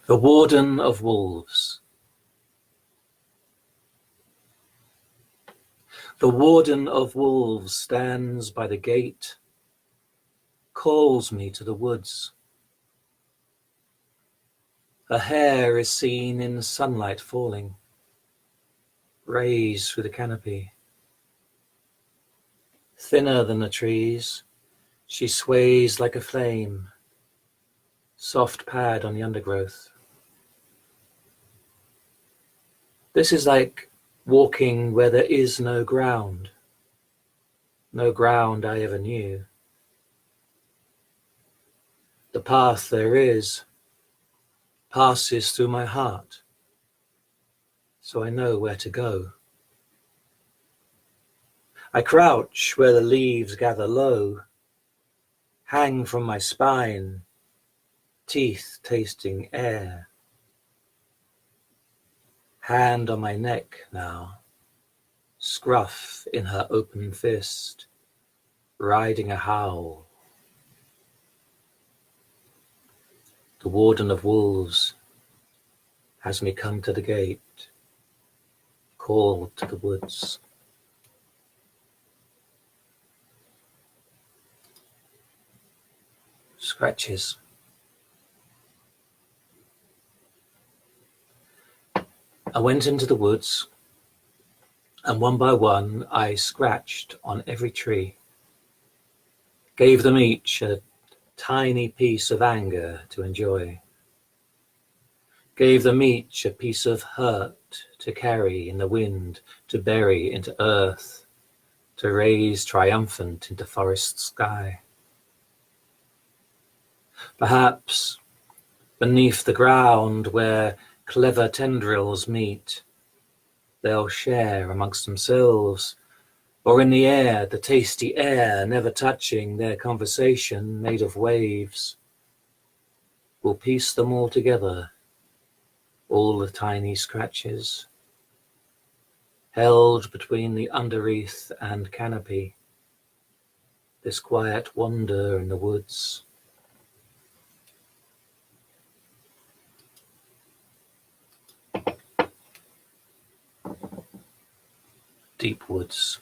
The Warden of Wolves. The Warden of Wolves stands by the gate, calls me to the woods. Her hair is seen in sunlight falling, rays through the canopy. Thinner than the trees, she sways like a flame, soft pad on the undergrowth. This is like walking where there is no ground I ever knew. The path there is passes through my heart, so I know where to go. I crouch where the leaves gather low, hang from my spine, teeth tasting air. Hand on my neck now, scruff in her open fist, riding a howl. The Warden of Wolves has me come to the gate, called to the woods. Scratches. I went into the woods, and one by one I scratched on every tree, gave them each a tiny piece of anger to enjoy, gave them each a piece of hurt to carry in the wind, to bury into earth, to raise triumphant into forest sky. Perhaps beneath the ground where clever tendrils meet, they'll share amongst themselves, or in the air, the tasty air never touching their conversation made of waves. We'll piece them all together, all the tiny scratches, held between the underwreath and canopy, this quiet wander in the woods. Deep woods.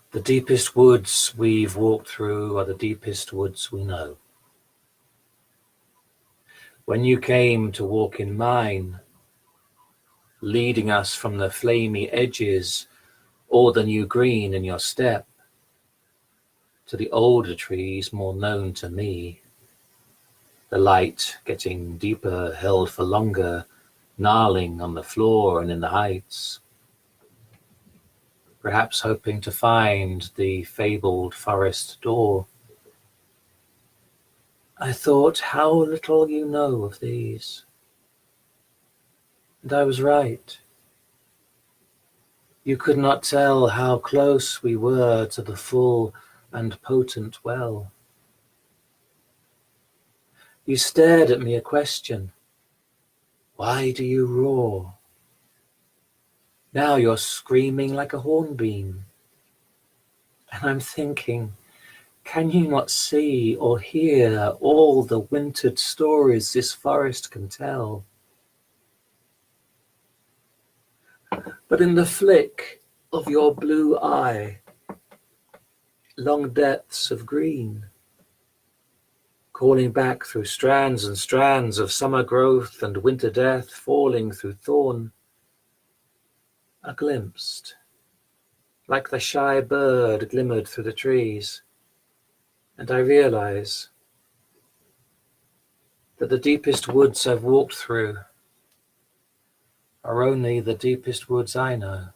The deepest woods we've walked through are the deepest woods we know. When you came to walk in mine, leading us from the flamy edges, all the new green in your step, to the older trees more known to me, the light getting deeper, held for longer, gnarling on the floor and in the heights, perhaps hoping to find the fabled forest door. I thought how little you know of these, and I was right. You could not tell how close we were to the full and potent well. You stared at me a question. Why do you roar? Now you're screaming like a hornbeam. And I'm thinking, can you not see or hear all the wintered stories this forest can tell? But in the flick of your blue eye, long depths of green, calling back through strands and strands of summer growth and winter death falling through thorn, are glimpsed, like the shy bird glimmered through the trees, and I realize that the deepest woods I've walked through are only the deepest woods I know.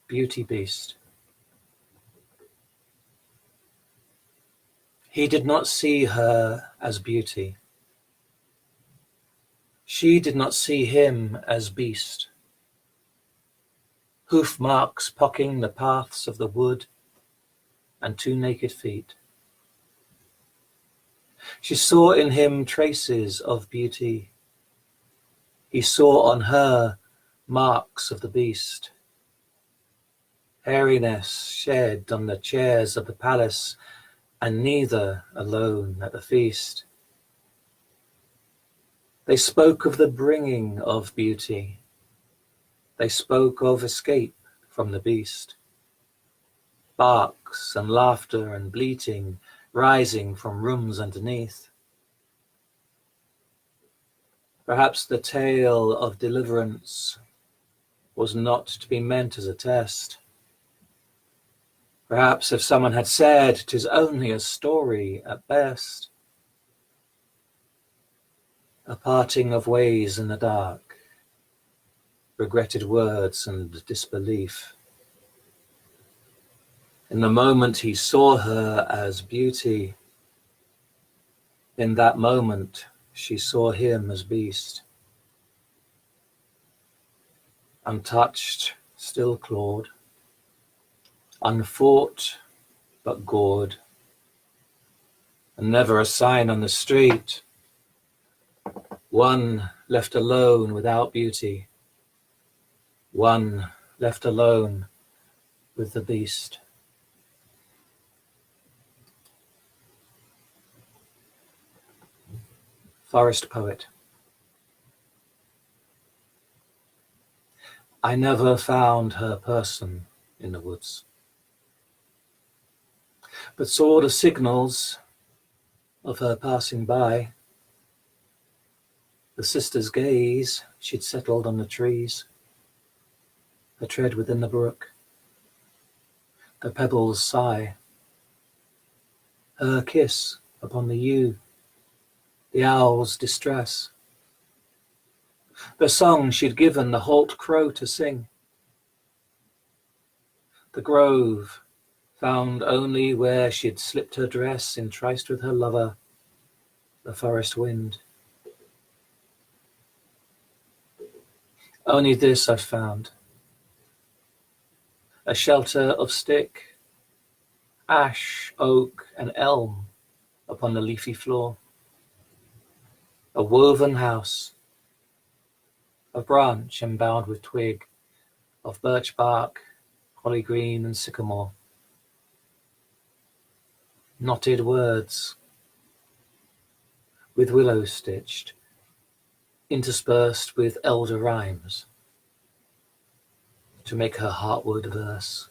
Beauty Beast. He did not see her as beauty. She did not see him as beast. Hoof marks pocking the paths of the wood, and 2 naked feet. She saw in him traces of beauty. He saw on her marks of the beast. hairiness shed on the chairs of the palace, and neither alone at the feast. They spoke of the bringing of beauty. They spoke of escape from the beast. Barks and laughter and bleating rising from rooms underneath. Perhaps the tale of deliverance was not to be meant as a test. Perhaps if someone had said 'tis only a story at best, a parting of ways in the dark, regretted words and disbelief. In the moment he saw her as beauty, in that moment she saw him as beast. Untouched, still clawed, unfought but gored, and never a sign on the street. One left alone without beauty, one left alone with the beast. Forest Poet. I never found her person in the woods, but saw the signals of her passing by. The sister's gaze she'd settled on the trees, her tread within the brook, the pebbles sigh, her kiss upon the yew, the owl's distress, the song she'd given the halt crow to sing, the grove found only where she'd slipped her dress entriced with her lover, the forest wind. Only this I've found, a shelter of stick, ash, oak, and elm upon the leafy floor, a woven house, of branch embowered with twig, of birch bark, holly green, and sycamore. Knotted words, with willow stitched, interspersed with elder rhymes, to make her heartward verse.